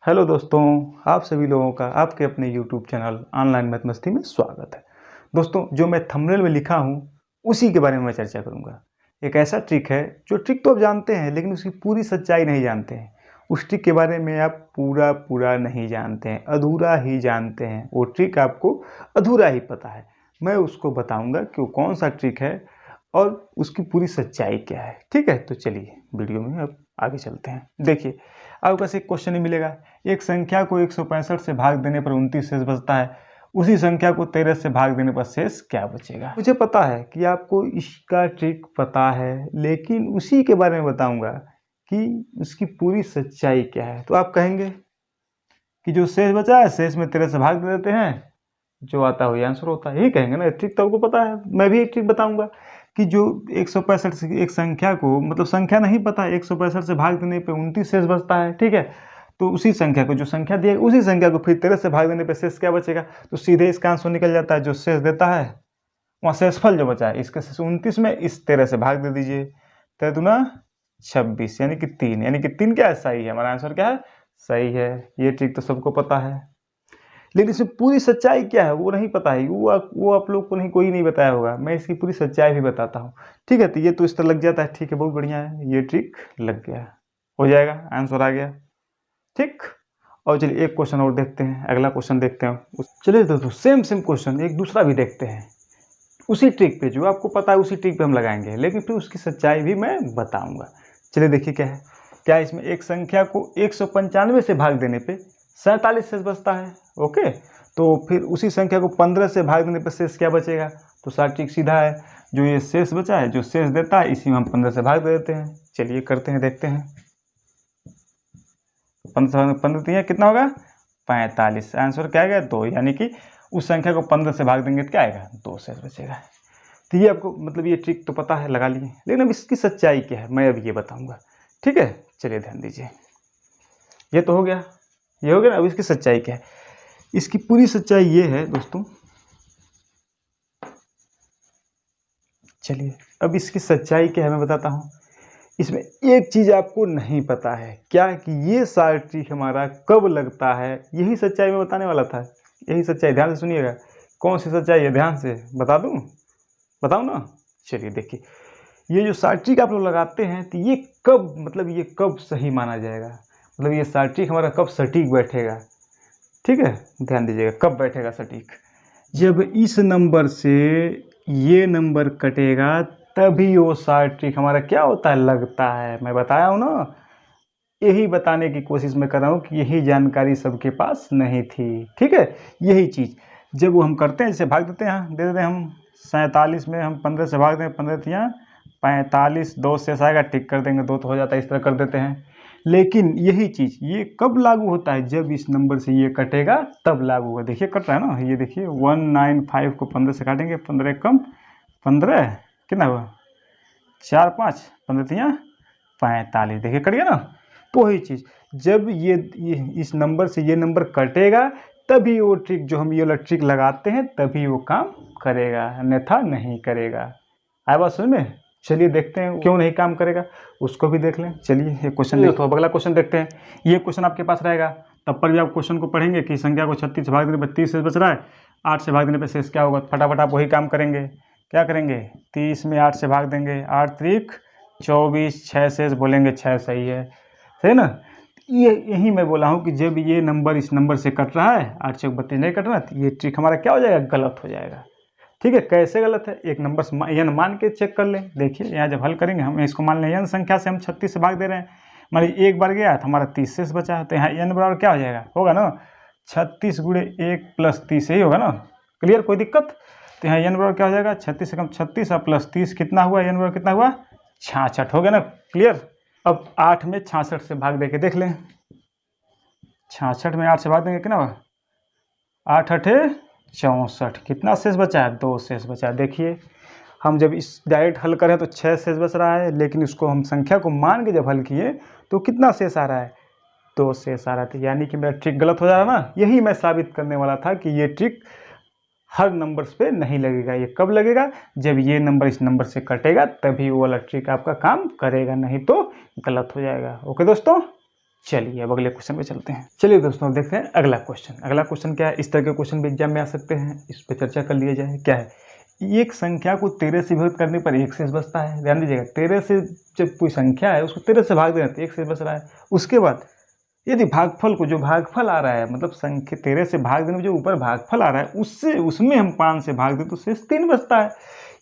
Hello दोस्तों, आप सभी लोगों का आपके अपने YouTube चैनल ऑनलाइन मैथ मस्ती में स्वागत है। दोस्तों, जो मैं थंबनेल में लिखा हूँ उसी के बारे में मैं चर्चा करूँगा। एक ऐसा ट्रिक है जो ट्रिक तो आप जानते हैं लेकिन उसकी पूरी सच्चाई नहीं जानते हैं। उस ट्रिक के बारे में आप पूरा नहीं जानते हैं, अधूरा ही जानते हैं। वो ट्रिक आपको अधूरा ही पता है। मैं उसको बताऊँगा कि वो कौन सा ट्रिक है और उसकी पूरी सच्चाई क्या है। ठीक है, तो चलिए वीडियो में अब आगे चलते हैं। देखिए, आपके पास एक क्वेश्चन ही मिलेगा। एक संख्या को 165 से भाग देने पर 29 शेष बचता है। उसी संख्या को 13 से भाग देने पर शेष क्या बचेगा? मुझे पता है कि आपको इसका ट्रिक पता है, लेकिन उसी के बारे में बताऊंगा कि उसकी पूरी सच्चाई क्या है। तो आप कहेंगे कि जो शेष बचा है, शेष में 13 से भाग दे देते हैं, जो आता है वही आंसर होता है। यही कहेंगे ना, ट्रिक तो आपको पता है। मैं भी एक ट्रिक बताऊंगा कि जो 165 से एक संख्या को, मतलब संख्या नहीं पता, 165 से भाग देने पे 29 शेष बचता है। ठीक है, तो उसी संख्या को, जो संख्या दी है उसी संख्या को फिर 13 से भाग देने पे शेष क्या बचेगा, तो सीधे इसका आंसर निकल जाता है। जो शेष देता है वहाँ शेषफल जो बचा है, इसके शेष 29 में इस 13 से भाग दे दीजिए। 13 दूना 26 यानी कि 3, यानी कि 3 क्या है, सही है। हमारा आंसर क्या है, सही है। ये ट्रिक तो सबको पता है, लेकिन इसमें पूरी सच्चाई क्या है वो नहीं पता है। वो आप लोग को नहीं, कोई नहीं बताया होगा। मैं इसकी पूरी सच्चाई भी बताता हूँ। ठीक है, तो ये तो इस तरह लग जाता है। ठीक है, बहुत बढ़िया है, ये ट्रिक लग गया, हो जाएगा, आंसर आ गया। ठीक, और चलिए एक क्वेश्चन और देखते हैं, अगला क्वेश्चन देखते हैं। चलिए दोस्तों, सेम क्वेश्चन एक दूसरा भी देखते हैं। उसी ट्रिक पे, जो आपको पता है उसी ट्रिक पे हम लगाएंगे, लेकिन फिर उसकी सच्चाई भी मैं बताऊंगा। चलिए देखिए क्या है। क्या इसमें एक संख्या को 195 से भाग देने पे 47 शेष बचता है। ओके, तो फिर उसी संख्या को 15 से भाग देने पर शेष क्या बचेगा? तो सारा ट्रिक सीधा है। जो ये शेष बचा है, जो शेष देता है, इसी में हम 15 से भाग दे देते हैं। चलिए करते हैं, देखते हैं। 15 कितना होगा, 45। आंसर क्या आएगा, 2, यानी कि उस संख्या को 15 से भाग देंगे तो क्या आएगा, 2 शेष बचेगा। तो ये आपको, मतलब ये ट्रिक तो पता है, लगा लिए, लेकिन अब इसकी सच्चाई क्या है मैं अब ये बताऊंगा। ठीक है, चलिए ध्यान दीजिए। ये तो हो गया, ये हो गया। अब इसकी सच्चाई क्या है? इसकी पूरी सच्चाई ये है दोस्तों। चलिए अब इसकी सच्चाई क्या है मैं बताता हूँ। इसमें एक चीज आपको नहीं पता है, क्या कि ये सारा ट्रिक हमारा कब लगता है। यही सच्चाई मैं बताने वाला था। यही सच्चाई, ध्यान से सुनिएगा। कौन सी सच्चाई है, ध्यान से बता दूं, बताऊं ना? चलिए देखिए, ये जो सारा ट्रिक आप लोग लगाते हैं, तो ये कब, मतलब ये कब सही माना जाएगा, मतलब ये सारा ट्रिक हमारा कब सटीक बैठेगा। ठीक है, ध्यान दीजिएगा, कब बैठेगा सटीक। जब इस नंबर से ये नंबर कटेगा, तभी वो सारा ट्रिक हमारा क्या होता है, लगता है। मैं बताया हूँ ना, यही बताने की कोशिश मैं कर रहा हूँ कि यही जानकारी सबके पास नहीं थी। ठीक है, यही चीज़ जब वो हम करते हैं, जैसे भाग देते हैं, दे देते हैं हम 47 में हम 15 से भाग दें, 15 तियाँ 45, 2 शेष आएगा, टिक कर देंगे, 2 तो हो जाता है, इस तरह कर देते हैं। लेकिन यही चीज़ ये कब लागू होता है, जब इस नंबर से ये कटेगा तब लागू होगा। देखिए कट रहा है ना, ये देखिए 195 को 15 से काटेंगे, 15 कम 15 कितना हुआ, 4 5, 15 तियाँ 45, देखिए कट गया ना। तो वही चीज़, जब ये इस नंबर से ये नंबर कटेगा, तभी वो ट्रिक, जो हम ये वाला ट्रिक लगाते हैं, तभी वो काम करेगा, अन्यथा नहीं करेगा। आया बात समझ में? चलिए देखते हैं क्यों नहीं काम करेगा, उसको भी देख लें। चलिए एक क्वेश्चन देखो, अब अगला क्वेश्चन देखते हैं। ये क्वेश्चन आपके पास रहेगा, तब पर भी आप क्वेश्चन को पढ़ेंगे कि संख्या को 36 से भाग देने पर 30 शेष बच रहा है, 8 से भाग देने पर शेष क्या होगा। फटाफट आप वही काम करेंगे। क्या करेंगे, 30 में 8 से भाग देंगे, 8 त्रिक 24, 6 शेष बोलेंगे, 6 सही है, सही ना। यही मैं बोला हूँ कि जब ये नंबर इस नंबर से कट रहा है, 8 चौक 32 नहीं कट रहा, तो ये ट्रिक हमारा क्या हो जाएगा, गलत हो जाएगा। ठीक है, कैसे गलत है, एक नंबर एन मान के चेक कर लें। देखिए यहाँ जब हल करेंगे, हम इसको मान लें एन संख्या से हम 36 से भाग दे रहे हैं, मान लीजिए एक बार गया तो हमारा 30 शेष बचा है, तो यहाँ एन बराबर क्या हो जाएगा, होगा ना 36 गुणे 1 प्लस 30, यही होगा ना। क्लियर, कोई दिक्कत? तो यहाँ एन बराबर क्या हो जाएगा, 36 से कम 36 और प्लस 30 कितना हुआ, एन बराबर कितना हुआ, 66, हो गया ना। क्लियर। अब 8 में 66 से भाग दे के देख लें। 66 में 8 से भाग देंगे कितना हुआ, 8 8 64, कितना शेष बचा है, 2 शेष बचा है। देखिए हम जब इस डायरेक्ट हल करें तो 6 शेष बच रहा है, लेकिन इसको हम संख्या को मान के जब हल किए तो कितना शेष आ रहा है, 2 शेष आ रहा था। यानी कि मेरा ट्रिक गलत हो जा रहा है ना। यही मैं साबित करने वाला था कि ये ट्रिक हर नंबर्स पे नहीं लगेगा। ये कब लगेगा, जब ये नंबर इस नंबर से कटेगा, तभी वो वाला ट्रिक आपका काम करेगा, नहीं तो गलत हो जाएगा। ओके दोस्तों, चलिए अब अगले क्वेश्चन पे चलते हैं। चलिए दोस्तों अब देखते हैं अगला क्वेश्चन। अगला क्वेश्चन क्या है, इस तरह के क्वेश्चन भी एग्जाम में आ सकते हैं, इस पर चर्चा कर लिया जाए। क्या है, एक संख्या को 13 से विभक्त करने पर 1 शेष बचता है। ध्यान दीजिएगा, 13 से जब कोई संख्या है उसको 13 से भाग देना तो 1 शेष बच रहा है। उसके बाद यदि भागफल को, जो भागफल आ रहा है, मतलब संख्या 13 से भाग देने में जो ऊपर भागफल आ रहा है उसमें हम 5 से भाग दें तो शेष 3 बचता है।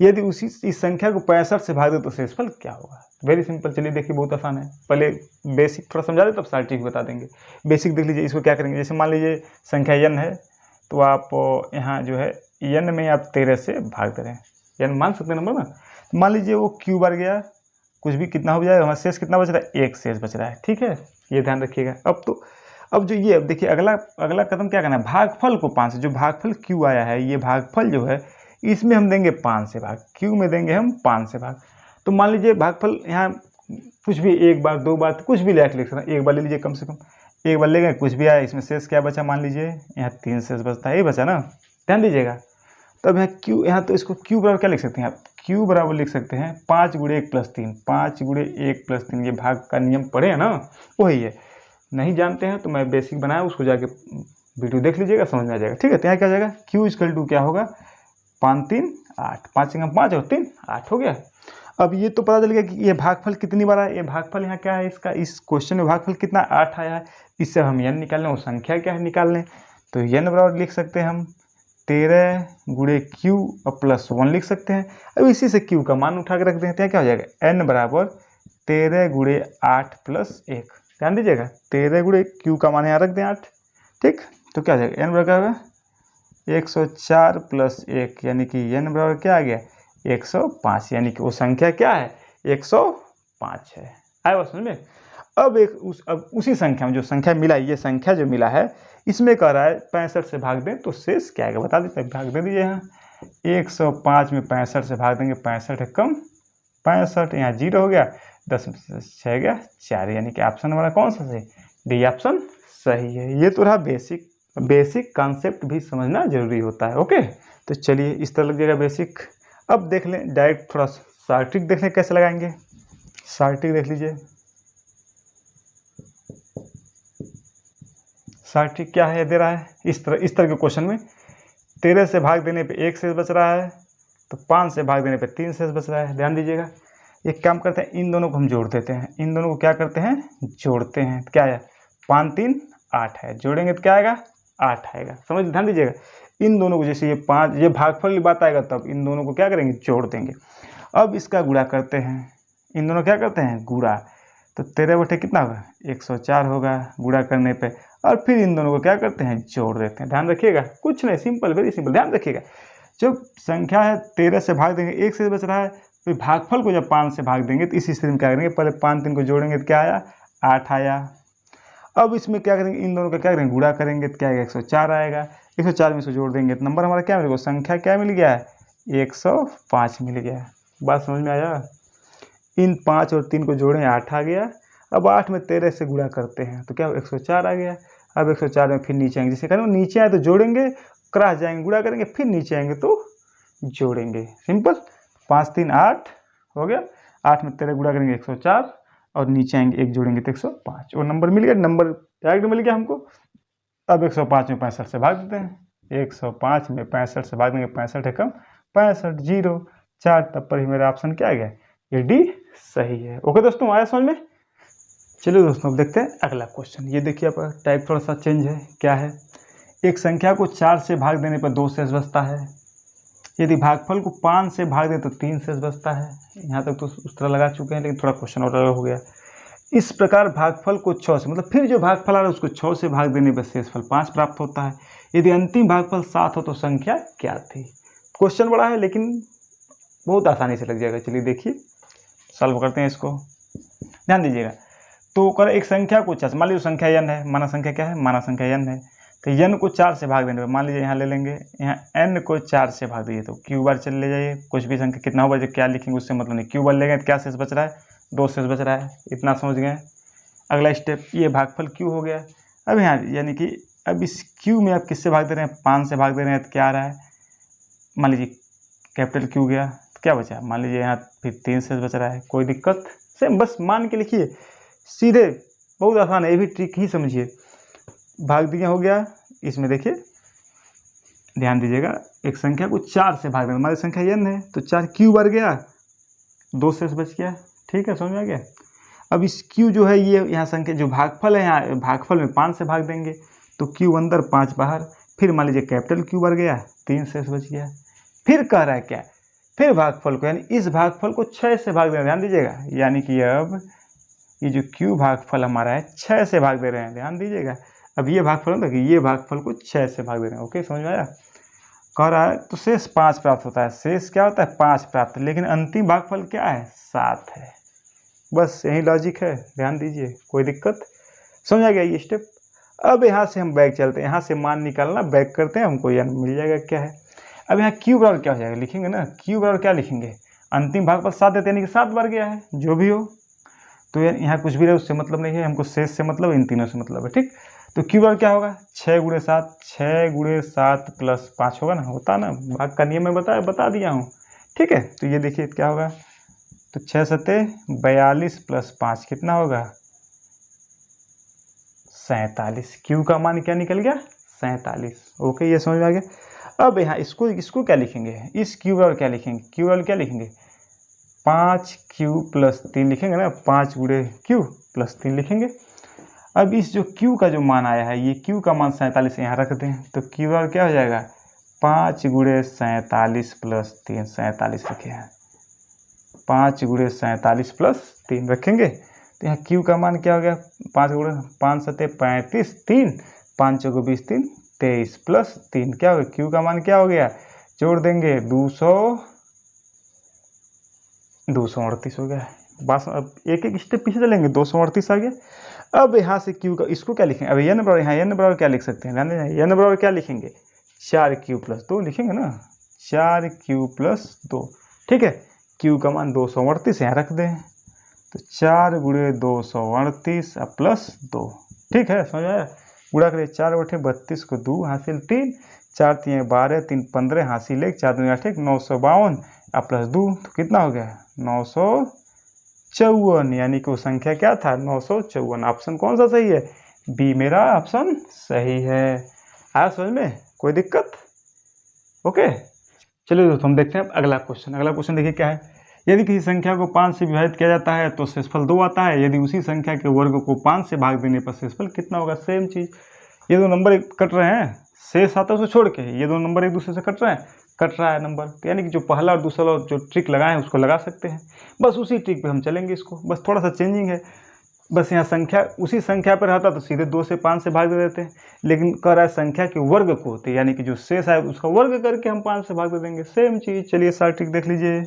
यदि इस संख्या को 65 से भाग दे तो शेषफल क्या होगा। वेरी सिंपल, चलिए देखिए बहुत आसान है। पहले बेसिक थोड़ा समझा दे तब सार्टिफिक बता देंगे। बेसिक देख लीजिए, इसको क्या करेंगे, जैसे मान लीजिए संख्या n है तो आप यहाँ जो है n में आप 13 से भाग दे रहे हैं, n मान सकते हैं नंबर ना। मान लीजिए वो q बार गया, कुछ भी कितना हो जाएगा, हमारा शेष कितना बच रहा है, 1 शेष बच रहा है। ठीक है, ये ध्यान रखिएगा। अब जो ये, अब देखिए अगला कदम क्या करना है, भागफल को 5 से, जो भागफल q आया है, ये भागफल जो है इसमें हम देंगे 5 से भाग, q में देंगे हम 5 से भाग। तो मान लीजिए भागफल यहाँ कुछ भी, एक बार 2 बार कुछ भी लिख सकते हैं, एक बार ले लीजिए, कम से कम एक बार ले गए, कुछ भी आया, इसमें शेष क्या बचा, मान लीजिए यहाँ 3 शेष बचता है, ये बचा ना, ध्यान दीजिएगा। तब यहाँ q, यहाँ तो इसको q बराबर क्या लिख सकते हैं आप, q बराबर लिख सकते हैं 5 गुणे 1 प्लस 3, 5 गुणे 1 प्लस 3, ये भाग का नियम पढ़े हैं ना, वही है। नहीं जानते हैं तो मैं बेसिक बनाया, उसको जाके वीडियो देख लीजिएगा, समझ में आ जाएगा। ठीक है, तो यहाँ क्या हो जाएगा, q इक्वल टू क्या होगा, 5 3 8, 5 5 और 3 8 हो गया। अब ये तो पता चल गया कि ये भागफल कितनी बार आया, ये भागफल यहाँ क्या है इसका, इस क्वेश्चन में भागफल कितना 8 आया है। इससे हम n निकाल लें, वो संख्या क्या है निकाल लें, तो n बराबर लिख सकते हैं हम 13 गुणे q और प्लस 1 लिख सकते हैं। अब इसी से q का मान उठा के रख देते हैं, क्या हो जाएगा, n बराबर 13 गुणे 8 प्लस 1। ध्यान दीजिएगा, 13 गुणे q का मान यहाँ रख दें 8। ठीक, तो क्या हो जाएगा, n बराबर क्या होगा 104 प्लस 1, यानी कि n बराबर क्या आ गया, 105, यानी कि वो संख्या क्या है, 105 है। आया बात समझ में। अब उसी संख्या में जो संख्या मिला है, ये संख्या जो मिला है इसमें कह रहा है 65 से भाग दें तो शेष क्या आएगा, बता देते हैं, भाग दे दीजिए। यहाँ 105 में 65 से भाग देंगे, 65 है कम 65, यहाँ 0 हो गया, 10 में 6 गया 4, यानी कि ऑप्शन हमारा कौन सा सही, डी ऑप्शन सही है। ये तो रहा बेसिक कॉन्सेप्ट भी समझना जरूरी होता है। ओके, तो चलिए इस तरह लग जाएगा बेसिक। अब देख लें डायरेक्ट, थोड़ा शार्ट ट्रिक देख लें कैसे लगाएंगे। शार्ट ट्रिक देख लीजिए, शार्ट ट्रिक क्या है, दे रहा है इस तरह के क्वेश्चन में 13 से भाग देने पे 1 शेष बच रहा है, तो 5 से भाग देने पे 3 शेष बच रहा है। ध्यान दीजिएगा, एक काम करते हैं, इन दोनों को हम जोड़ देते हैं, इन दोनों को क्या करते हैं, जोड़ते हैं। क्या आया, 5 3 8 है, जोड़ेंगे तो क्या आएगा, 8 आएगा। समझ, ध्यान दीजिएगा, इन दोनों को, जैसे ये 5, ये भागफल की बात आएगा तब इन दोनों को क्या करेंगे, जोड़ देंगे। अब इसका गुणा करते हैं, इन दोनों क्या करते हैं, गुणा, तो 13 बटे कितना होगा, 104 होगा गुणा करने पे, और फिर इन दोनों को क्या करते हैं, जोड़ देते हैं। ध्यान रखिएगा, कुछ नहीं, सिंपल, वेरी सिंपल। ध्यान रखिएगा, जब संख्या है 13 से भाग देंगे, 1 से बच रहा है, फिर भागफल को जब 5 से भाग देंगे तो इसी स्थिति में क्या करेंगे, पहले 5 3 को जोड़ेंगे तो क्या आया, 8 आया। अब इसमें क्या करेंगे, इन दोनों का क्या करेंगे, गुणा करेंगे तो क्या आएगा, 104 आएगा। 104 में इसको जोड़ देंगे तो नंबर हमारा क्या मिलेगा, संख्या क्या मिल गया है, 105 मिल गया। बात समझ में आया। इन 5 और 3 को जोड़ें, 8 आ गया। अब 8 में 13 से गुणा करते हैं तो क्या 104 आ गया। अब 104 में फिर नीचे आएंगे, जैसे करें नीचे आए तो जोड़ेंगे, क्रॉस जाएंगे, गुणा करेंगे, फिर नीचे आएंगे तो जोड़ेंगे। सिंपल, 5 3 8 हो गया। 8 में 13 गुणा करेंगे 104, और नीचे आएंगे 1 जोड़ेंगे तो 105, और नंबर मिल गया, नंबर डायरेक्ट मिल गया हमको। अब 105 में 65 से भाग देते हैं, 105 में 65 से भाग देंगे, 65 है कम 65 0 4, तब पर ही मेरा ऑप्शन क्या आ गया, ये डी सही है। ओके दोस्तों, आया समझ में। चलिए दोस्तों अब देखते हैं अगला क्वेश्चन। ये देखिए आपका टाइप थोड़ा सा चेंज है। क्या है, एक संख्या को 4 से भाग देने पर 2 शेष बचता है। यदि भागफल को 5 से भाग दें तो 3 शेष बचता है। यहाँ तक तो उस तरह लगा चुके हैं, लेकिन थोड़ा क्वेश्चन और अलग हो गया। इस प्रकार भागफल को 6 से, मतलब फिर जो भागफल आ रहा है उसको 6 से भाग देने पर शेषफल 5 प्राप्त होता है। यदि अंतिम भागफल 7 हो तो संख्या क्या थी। क्वेश्चन बड़ा है लेकिन बहुत आसानी से लग जाएगा। चलिए देखिए, सॉल्व करते हैं इसको, ध्यान दीजिएगा। तो कर एक संख्या को 4, मान लीजिए संख्या n है, माना संख्या क्या है, माना संख्या n है, तो n को 4 से भाग देने पर, मान लीजिए यहाँ ले लेंगे, यहाँ n को 4 से भाग दीजिए तो q बार चल ले जाइए, कुछ भी संख्या कितना होगा जो क्या लिखेंगे उससे मतलब नहीं, q बार लेंगे तो क्या शेष बच रहा है, 2 शेष बच रहा है। इतना समझ गए। अगला स्टेप, ये भागफल q हो गया। अब यहाँ यानी कि अब इस q में आप किससे भाग दे रहे हैं, 5 से भाग दे रहे हैं, तो क्या आ रहा है, मान लीजिए कैपिटल Q गया तो क्या बचा, मान लीजिए यहाँ फिर 3 शेष बच रहा है, कोई दिक्कत, सेम बस मान के लिखिए सीधे, बहुत आसान है, ये भी ट्रिक ही समझिए। भाग दिया हो गया, इसमें देखिए ध्यान दीजिएगा, एक संख्या को 4 से भाग देना, हमारी संख्या n है तो 4 क्यू बढ़ गया, 2 शेष बच गया। ठीक है, समझ में आ गया। अब इस q जो है ये यहाँ संख्या जो भागफल है, यहाँ भागफल में 5 से भाग देंगे तो q अंदर 5 बाहर, फिर मान लीजिए कैपिटल Q बढ़ गया, 3 शेष बच गया। फिर कह रहा है क्या, फिर भागफल को यानी इस भागफल को 6 से भाग देना, ध्यान दीजिएगा, यानी कि अब ये जो q भागफल हमारा है 6 से भाग दे रहे हैं, ध्यान दीजिएगा। अब ये भागफल होता है कि ये भागफल को 6 से भाग दे रहे हैं। ओके, समझ में आया। कह रहा है तो शेष 5 प्राप्त होता है, शेष क्या होता है 5 प्राप्त, लेकिन अंतिम भागफल क्या है 7 है। बस यही लॉजिक है, ध्यान दीजिए, कोई दिक्कत, समझ आ गया ये स्टेप। अब यहाँ से हम बैक चलते हैं, यहाँ से मान निकालना, बैक करते हैं, हमको यह मिल जाएगा क्या है। अब यहाँ q बराबर क्या हो जाएगा, लिखेंगे ना, q बराबर क्या लिखेंगे, अंतिम भागफल 7 देते यानी कि 7 बार गया है, जो भी हो। तो यहाँ कुछ भी रहे उससे मतलब नहीं है, हमको शेष से मतलब, इन तीनों से मतलब है। ठीक, तो q बराबर क्या होगा 6 गुणे 7, 6 गुणे 7 प्लस 5 होगा ना, होता ना, भाग का नियम मैं बता दिया हूँ। ठीक है, तो ये देखिए क्या होगा, तो 6 सत्ते 42 प्लस 5 कितना होगा 47। q का मान क्या निकल गया 47। ओके, ये समझ में आ गया। अब यहाँ इसको क्या लिखेंगे, इस q बराबर क्या लिखेंगे, q बराबर क्या लिखेंगे 5q प्लस 3 लिखेंगे ना, 5 गुणे q प्लस 3 लिखेंगे। अब इस जो q का जो मान आया है, ये q का मान 47 यहाँ रख दें, तो q बराबर क्या हो जाएगा 5 गुणे 47 प्लस 3, 47 रखे हैं, 5 गुणे 47 प्लस 3 रखेंगे, तो यहाँ q का मान क्या हो गया 5 गुणे 5 सत्ते 35, 3 5 चौको 20, 3 23 प्लस 3 क्या हो गया, q का मान क्या हो गया, जोड़ देंगे 238 हो गया। बस अब एक एक स्टेप पीछे चलेंगे, 238 आ गया। अब यहाँ से q का इसको क्या लिखेंगे, अब n बराबर, यहाँ n बराबर क्या लिख सकते हैं, ध्यान देना, n बराबर क्या लिखेंगे 4q प्लस 2 लिखेंगे ना, 4q प्लस 2। ठीक है, q का मान 238 यहाँ रख दें, तो 4 गुणे 238 प्लस 2। ठीक है, समझ आया, गुणा करिए, 4 बटे 32 को 2 हासिल 3, 4 3 12, 3 15 हासिल 1, 4 2 8, 952 प्लस 2 तो कितना हो गया 954, यानी कि वो संख्या क्या था 954। ऑप्शन कौन सा सही है, बी मेरा ऑप्शन सही है। आया समझ में, कोई दिक्कत। ओके, चलिए दोस्तों हम देखते हैं अगला क्वेश्चन। अगला क्वेश्चन देखिए क्या है, यदि किसी संख्या को 5 से विभाजित किया जाता है तो शेषफल 2 आता है, यदि उसी संख्या के वर्ग को 5 से भाग देने पर शेषफल कितना होगा। सेम चीज, ये दो नंबर कट रहे हैं, शेष आता है उसको छोड़ के, ये दो नंबर एक दूसरे से कट रहे हैं, कट रहा है नंबर, तो यानी कि जो पहला और दूसरा जो ट्रिक लगाए हैं उसको लगा सकते हैं, बस उसी ट्रिक पे हम चलेंगे इसको, बस थोड़ा सा चेंजिंग है। बस यहाँ संख्या उसी संख्या पर रहता तो सीधे 2 से 5 से भाग दे देते हैं, लेकिन कह रहा है संख्या के वर्ग को होते, यानी कि जो शेष आए उसका वर्ग करके हम 5 से भाग दे देंगे। सेम चीज, चलिए सारा ट्रिक देख लीजिए।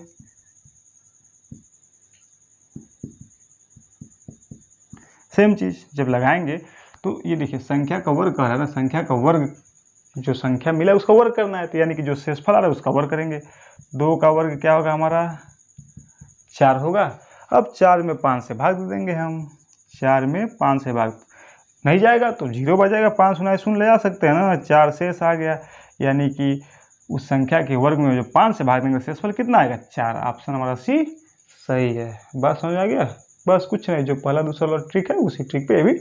सेम चीज जब लगाएंगे तो ये देखिए संख्या का वर्ग कह रहा है ना, संख्या का वर्ग जो संख्या मिला है उसका वर्ग करना है, तो यानी कि जो शेषफल आ रहा है उसका वर्ग करेंगे। 2 का वर्ग क्या होगा हमारा 4 होगा। अब 4 में 5 से भाग दे देंगे हम, 4 में 5 से भाग नहीं जाएगा तो 0 बच जाएगा, 5 शून्य ले आ सकते हैं ना, 4 शेष आ गया, यानी कि उस संख्या के वर्ग में जो 5 से भाग देंगे शेषफल कितना आएगा 4। ऑप्शन हमारा सी सही है। बात समझ आ गया, बस कुछ नहीं, जो पहला दूसरा वाला ट्रिक है उसी ट्रिक पे भी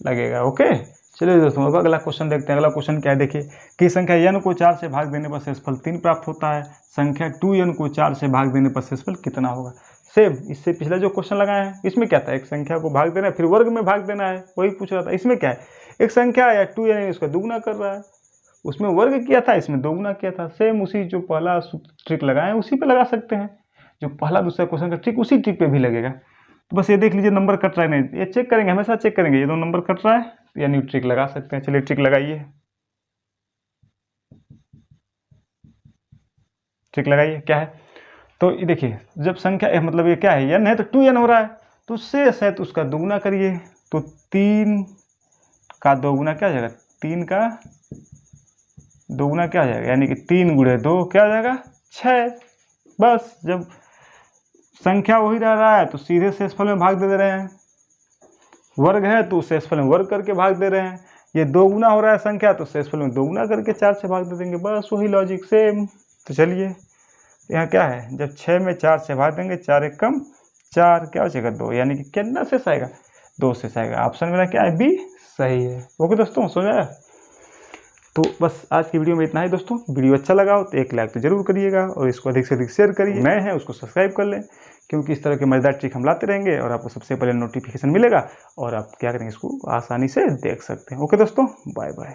लगेगा। ओके, चलिए दोस्तों अब अगला क्वेश्चन देखते हैं। अगला क्वेश्चन क्या है, देखिए कि संख्या n को 4 से भाग देने पर शेषफल 3 प्राप्त होता है, संख्या 2n को 4 से भाग देने पर शेषफल कितना होगा। सेम इससे पिछला जो क्वेश्चन लगाया है इसमें क्या था, एक संख्या को भाग देना है फिर वर्ग में भाग देना है, वही पूछ रहा था। इसमें क्या है, एक संख्या या 2n उसका दुगुना कर रहा है, उसमें वर्ग किया था इसमें दोगुना किया था। सेम उसी जो पहला ट्रिक लगाए उसी पे लगा सकते हैं, जो पहला दूसरा क्वेश्चन का ट्रिक उसी ट्रिक पे भी लगेगा। तो बस ये देख लीजिए नंबर कट रहा है नहीं, ये चेक करेंगे, हमेशा चेक करेंगे, ये दो नंबर कट रहा है यानी ट्रिक लगा सकते हैं। चलिए ट्रिक लगाइए, ट्रिक लगाइए क्या है। तो ये देखिए जब संख्या मतलब ये क्या है n है तो 2n हो रहा है, तो शेष है तो उसका दोगुना करिए, तो 3 का दोगुना क्या हो जाएगा, 3 का दोगुना क्या हो जाएगा, यानी कि 3 गुणे 2 क्या हो जाएगा 6। बस जब संख्या वही रह रहा है तो सीधे शेषफल में भाग दे रहे हैं, वर्ग है तो शेषफल में वर्ग करके भाग दे रहे हैं, ये दोगुना हो रहा है संख्या तो शेषफल में दोगुना करके 4 से भाग दे देंगे, बस वही लॉजिक सेम। तो चलिए यहाँ क्या है, जब 6 में 4 से भाग देंगे, 4 एक कम 4 क्या हो जाएगा 2, यानी कि कितना शेष आएगा 2 से आएगा। ऑप्शन मेरा क्या है, बी सही है। ओके दोस्तों, समझ आया? तो बस आज की वीडियो में इतना ही दोस्तों। वीडियो अच्छा लगा हो तो एक लाइक तो जरूर करिएगा और इसको अधिक से अधिक शेयर करिए। नए हैं उसको सब्सक्राइब कर लें, क्योंकि इस तरह के मजेदार ट्रिक हम लाते रहेंगे और आपको सबसे पहले नोटिफिकेशन मिलेगा और आप क्या करेंगे, इसको आसानी से देख सकते हैं। ओके दोस्तों, बाय बाय।